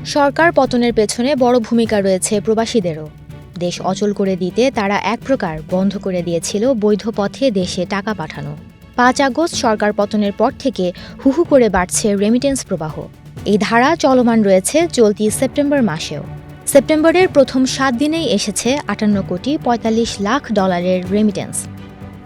সরকার পতনের পেছনে বড় ভূমিকা রয়েছে প্রবাসীদেরও। দেশ অচল করে দিতে তারা এক প্রকার বন্ধ করে দিয়েছিল বৈধ পথে দেশে টাকা পাঠানো। ৫ আগস্ট সরকার পতনের পর থেকে হুহু করে বাড়ছে রেমিটেন্স প্রবাহ। এই ধারা চলমান রয়েছে চলতি সেপ্টেম্বর মাসেও। সেপ্টেম্বরের প্রথম ৭ দিনেই এসেছে ৫৮,৪৫,০০,০০০ রেমিটেন্স,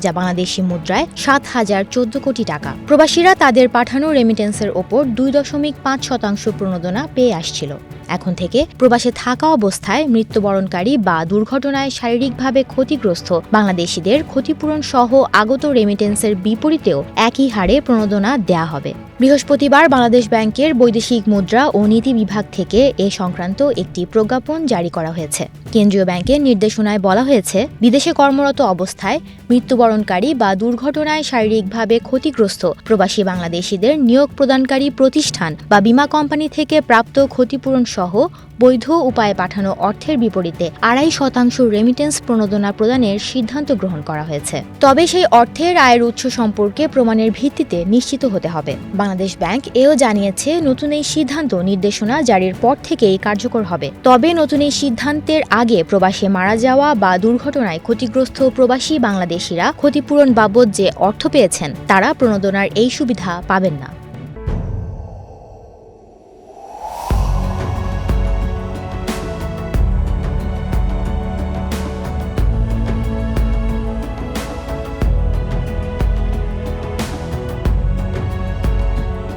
যা বাংলাদেশি মুদ্রায় ৭,০১৪ কোটি টাকা। প্রবাসীরা তাদের পাঠানো রেমিটেন্সের ওপর ২.৫% প্রণোদনা পেয়ে আসছিল। এখন থেকে প্রবাসে থাকা অবস্থায় মৃত্যুবরণকারী বা দুর্ঘটনায় শারীরিকভাবে ক্ষতিগ্রস্ত বাংলাদেশিদের ক্ষতিপূরণ সহ আগত রেমিটেন্সের বিপরীতেও একই হারে প্রণোদনা দেয়া হবে। বৃহস্পতিবার বাংলাদেশ ব্যাংকের বৈদেশিক মুদ্রা ও নীতি বিভাগ থেকে এ সংক্রান্ত একটি প্রজ্ঞাপন জারি করা হয়েছে। কেন্দ্রীয় ব্যাংকের নির্দেশনায় বলা হয়েছে, বিদেশে কর্মরত অবস্থায় মৃত্যুবরণকারী বা দুর্ঘটনায় শারীরিকভাবে ক্ষতিগ্রস্ত প্রবাসী বাংলাদেশিদের নিয়োগ প্রদানকারী প্রতিষ্ঠান বা বীমা কোম্পানি থেকে প্রাপ্ত ক্ষতিপূরণ সহ বৈধ উপায়ে পাঠানো অর্থের বিপরীতে ২.৫% রেমিটেন্স প্রণোদনা প্রদানের সিদ্ধান্ত গ্রহণ করা হয়েছে। তবে সেই অর্থের আয়ের উৎস সম্পর্কে প্রমাণের ভিত্তিতে নিশ্চিত হতে হবে। বাংলাদেশ ব্যাংক এও জানিয়েছে, নতুন এই সিদ্ধান্ত নির্দেশনা জারির পর থেকেই কার্যকর হবে। তবে নতুন এই সিদ্ধান্তের আগে প্রবাসে মারা যাওয়া বা দুর্ঘটনায় ক্ষতিগ্রস্ত প্রবাসী বাংলাদেশিরা ক্ষতিপূরণ বাবদ যে অর্থ পেয়েছেন, তারা প্রণোদনার এই সুবিধা পাবেন না।